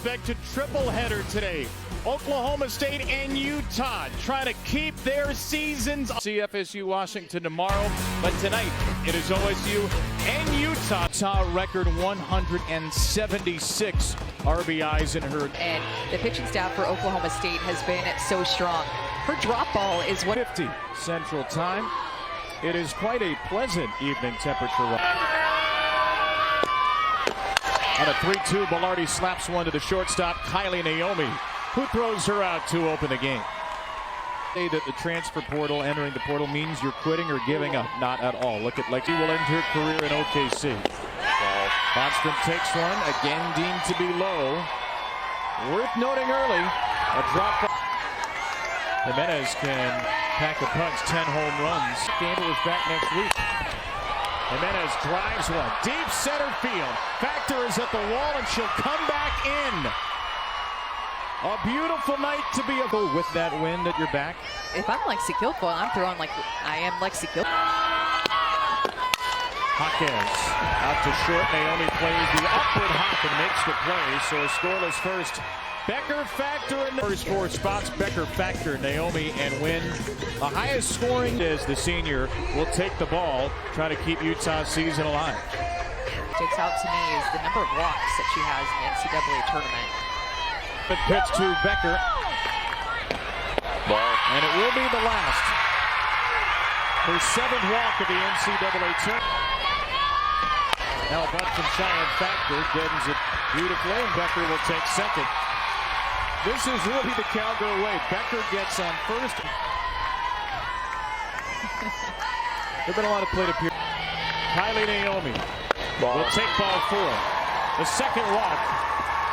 expected triple header today. Oklahoma State and Utah trying to keep their seasons. CFSU Washington tomorrow, but tonight it is OSU and Utah. Utah record 176 RBIs in her. And the pitching staff for Oklahoma State has been so strong. Her drop ball is 50 Central Time. It is quite a pleasant evening temperature. On a 3-2, Belardi slaps one to the shortstop, Kylie Naomi, who throws her out to open the game. Say that the transfer portal, entering the portal, means you're quitting or giving up. Not at all. Look at Lexi will end her career in OKC. Bostrom takes one, again deemed to be low. Worth noting early, a drop. Jimenez can pack a punch, 10 home runs. Gamble is back next week. Jimenez drives one, deep center field. Factor is at the wall and she'll come back in. A beautiful night to be able with that wind at your back. If I'm Lexi Kilfoyle, I'm throwing like I am Lexi Kilfoyle. Hawkins out to short. Naomi plays the upward hop and makes the play. So a scoreless first. Becker, Factor in the first four spots. Becker, Factor, Naomi, and Wynn. The highest scoring is the senior will take the ball, try to keep Utah's season alive. Sticks out to me is the number of walks that she has in the NCAA tournament. But pitch to Becker. Ball. And it will be the last. Her 7th walk of the NCAA tournament. Now a bunt from Cheyenne Factor deadens it beautifully, and Becker will take second. This is really the cowgirl way. Becker gets on first. There've been a lot of plate up here. Kylie Naomi will take ball 4. The second walk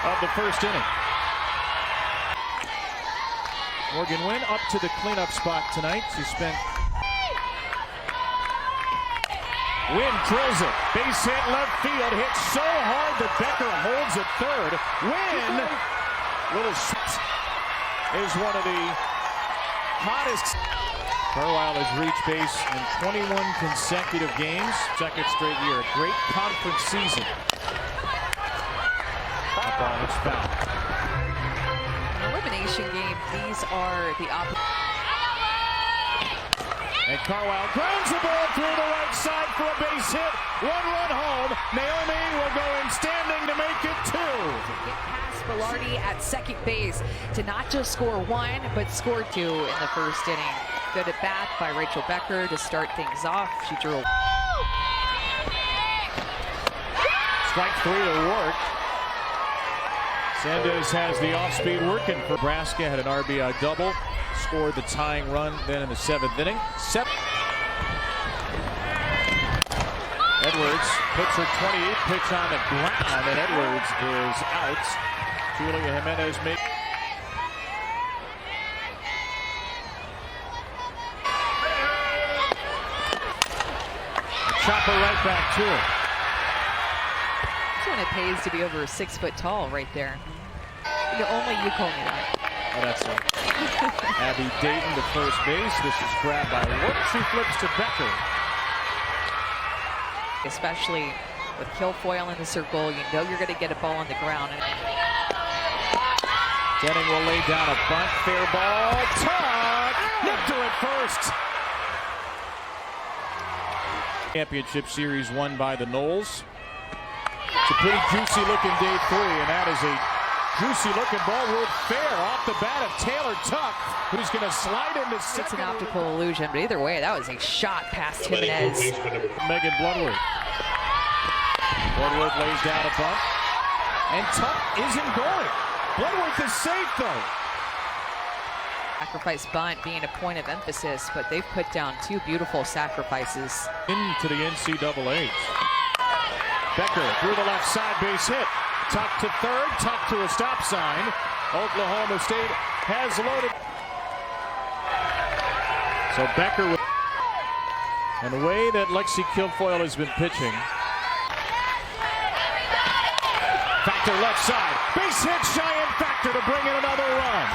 of the first inning. Morgan Wynn up to the cleanup spot tonight. She spent. Wynn drills it. Base hit left field. Hit so hard that Becker holds it third. Wynn, little shot, is one of the hottest. Carlisle has reached base in 21 consecutive games. Second straight year. A great conference season. That ball is foul. Elimination game, these are the opposite. And Carlisle grounds the ball through the right side for a base hit. 1 run home. Naomi will go in standing to make it 2. Get past Belardi at second base to not just score 1, but score 2 in the first inning. Good at bat by Rachel Becker to start things off. She drew. Strike 3 to work. Sanders has the off-speed working for Nebraska. Had an RBI double. Scored the tying run then in the 7th inning. Edwards puts her 28th pitch on the ground, and Edwards is out. Julia Jimenez makes. Chopper right back to her. That's when it pays to be over 6 foot tall right there. Only you call me that. Oh, that's it. Abby Dayton to first base. This is grabbed by Work. She flips to Becker. Especially with Kilfoyle in the circle, you know you're going to get a ball on the ground. Denning will lay down a bunt. Fair ball. Tuck! Nipped her at first. Championship series won by the Noles. It's a pretty juicy looking day 3, and that is a juicy looking ball. Would fair off the bat of Taylor Tuck, who's going to slide into second. It's an optical illusion, but either way, that was a shot past Jimenez. Megan Bloodworth. Bloodworth lays down a bunt, and Tuck isn't going. Bloodworth is safe though. Sacrifice bunt being a point of emphasis, but they've put down 2 beautiful sacrifices. Into the NCAAs. Becker through the left side, base hit. Tuck to third, Tuck to a stop sign. Oklahoma State has loaded. So Becker, and the way that Lexi Kilfoyle has been pitching. Factor left side, base hit, Cheyenne Factor to bring in another run.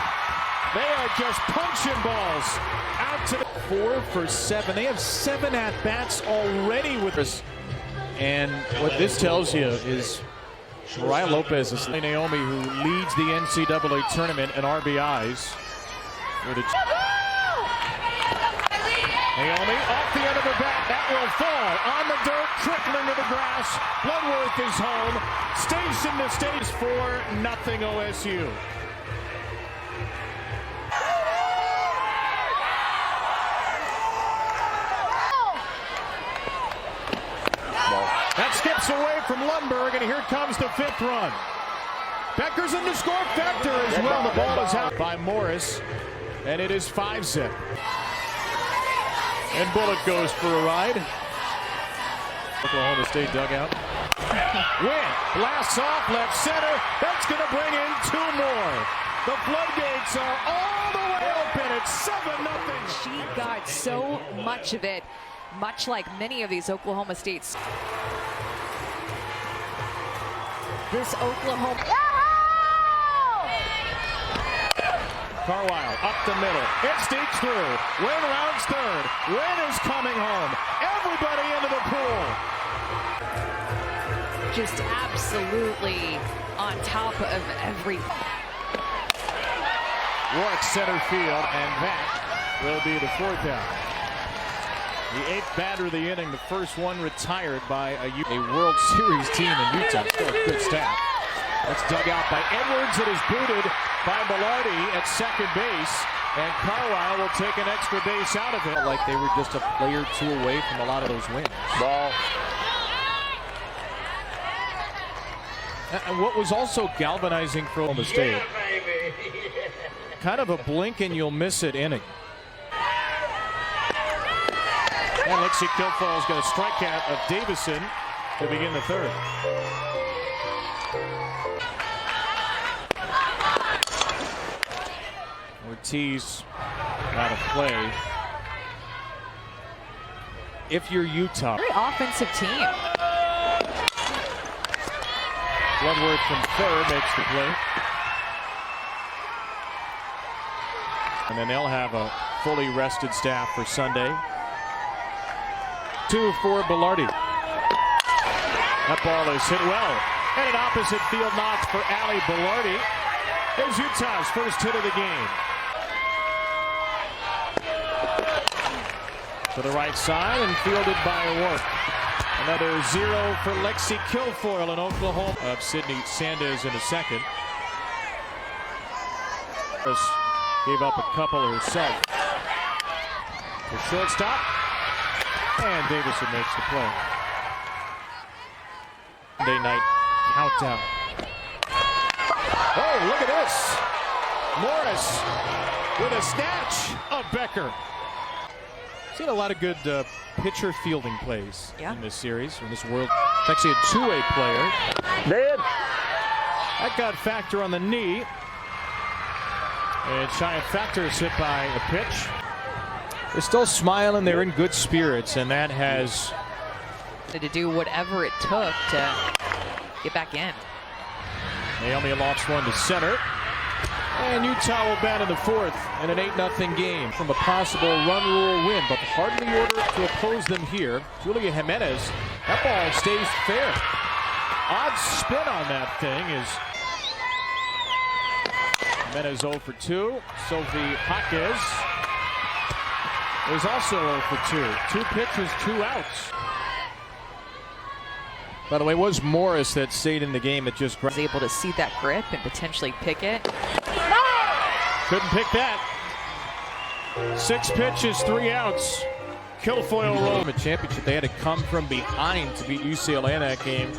They are just punching balls out to the 4 for 7. They have 7 at-bats already with us. And what this tells you is Mariah Lopez is Naomi, who leads the NCAA tournament in RBIs. Naomi off the end of the bat. That will fall on the dirt, trickling to the grass. Bloodworth is home. Station to stage 4-0 OSU. That skips away from Lundberg, and here comes the 5th run. Becker's in the score factor as well. The ball is out by Morris, and it is 5-zip. And Bullock goes for a ride. Oklahoma State dugout. Win. Blasts off left center. That's going to bring in 2 more. The floodgates are all the way open. It's 7-0. She got so much of it, much like many of these Oklahoma States. This Oklahoma. Carlisle up the middle. It sneaks through. Wynn rounds third. Wynn is coming home. Everybody into the pool. Just absolutely on top of everything. Rourke center field, and that will be the 4th out. The 8th batter of the inning, the first one retired by a World Series team in Utah. Still a good staff. That's dug out by Edwards. It is booted by Belardi at second base, and Carlisle will take an extra base out of it. Like they were just a play or 2 away from a lot of those wins. Ball. And what was also galvanizing for Oklahoma State, kind of a blink and you'll miss it inning. And Lexi Kilfoyle's got a strikeout of Davison to begin the 3rd. Ortiz out of play. If you're Utah. Very offensive team. Bloodworth from 3rd makes the play. And then they'll have a fully rested staff for Sunday. 2 for Belardi. That ball is hit well. And an opposite field knock for Allie Belardi. There's Utah's first hit of the game. To the right side and fielded by O'Rourke. Another 0 for Lexi Kilfoyle in Oklahoma. Of Sydney Sanders in a second. Gave up a couple herself. The shortstop. And Davison makes the play. Sunday night countdown. Oh, look at this. Morris with a snatch of Becker. Seen a lot of good pitcher fielding plays in this series, in this world. It's actually a 2-way player. Dead. That got Factor on the knee. And Cheyenne Factor is hit by a pitch. They're still smiling. They're in good spirits, and that has To do whatever it took to get back in. Naomi lofts one to center. And Utah will bat in the 4th in an 8-0 game from a possible run rule win, but hardly order to oppose them here. Julia Jimenez, that ball stays fair. Odd spin on that thing is Jimenez 0 for 2. Sophie Jaquez is also 0 for 2. 2 pitches, 2 outs. By the way, it was Morris that stayed in the game. It just Was able to see that grip and potentially pick it. couldn't pick that. 6 pitches, 3 outs. Kilfoyle rolled a championship. They had to come from behind to beat UCLA in that game.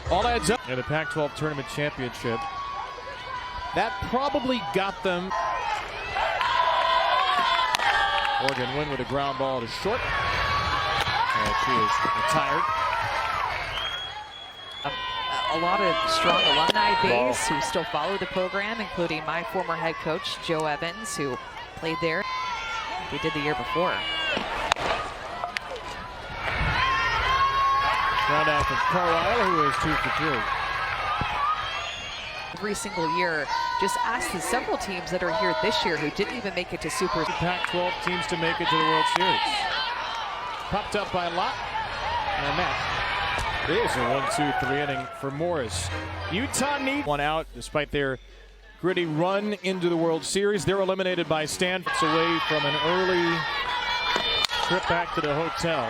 All adds up in the Pac-12 tournament championship. That probably got them. Oregon win with a ground ball to short. And she is retired. A lot of strong alumni base who still follow the program, including my former head coach, Joe Evans, who played there. He did the year before. Ground out from Carlisle, who is 2 for 3. Every single year, just ask the several teams that are here this year who didn't even make it to Super. Pac-12 teams to make it to the World Series. Popped up by Lott, and that It is a 1-2-3 inning for Morris. Utah needs one out despite their gritty run into the World Series. They're eliminated by Stanford away from an early trip back to the hotel.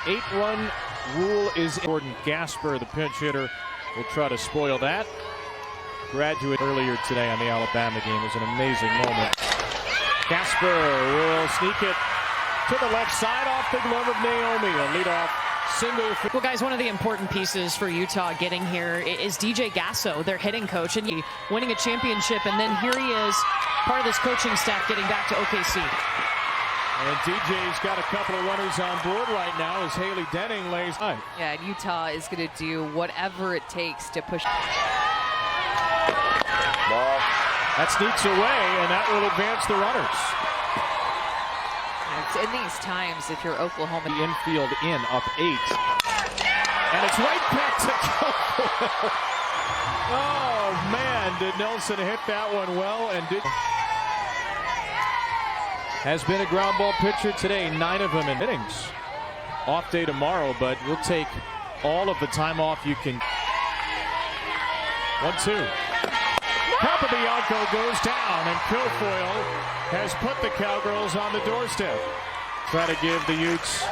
8-run rule is Gordon Gasper, the pinch hitter, will try to spoil that. Graduate earlier today on the Alabama game. It was an amazing moment. Gasper will sneak it to the left side off the glove of Naomi. A leadoff single. Well, guys, one of the important pieces for Utah getting here is DJ Gasso, their hitting coach, and winning a championship. And then here he is, part of this coaching staff, getting back to OKC. And DJ's got a couple of runners on board right now as Haley Denning lays. Yeah, and Utah is going to do whatever it takes to push. Ball. That sneaks away, and that will advance the runners. It's in these times, if you're Oklahoma. The infield in, up 8. And it's right back to Kilfoyle. Oh, man, did Nelson hit that one well, and did. Has been a ground ball pitcher today, 9 of them in innings. Off day tomorrow, but we'll take all of the time off you can. 1-2. Papabianco goes down, and Kilfoyle has put the Cowgirls on the doorstep. Try to give the Utes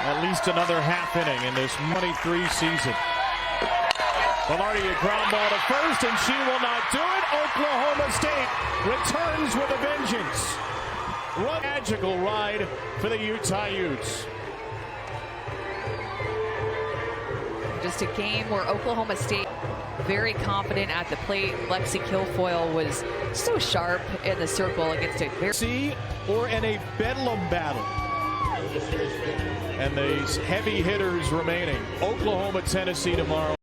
at least another half inning in this 23 season. Velarde a ground ball to first, and she will not do it. Oklahoma State returns with a vengeance. What a magical ride for the Utah Utes. Just a game where Oklahoma State very confident at the plate. Lexi Kilfoyle was so sharp in the circle against a very or in a bedlam battle. And these heavy hitters remaining. Oklahoma, Tennessee tomorrow.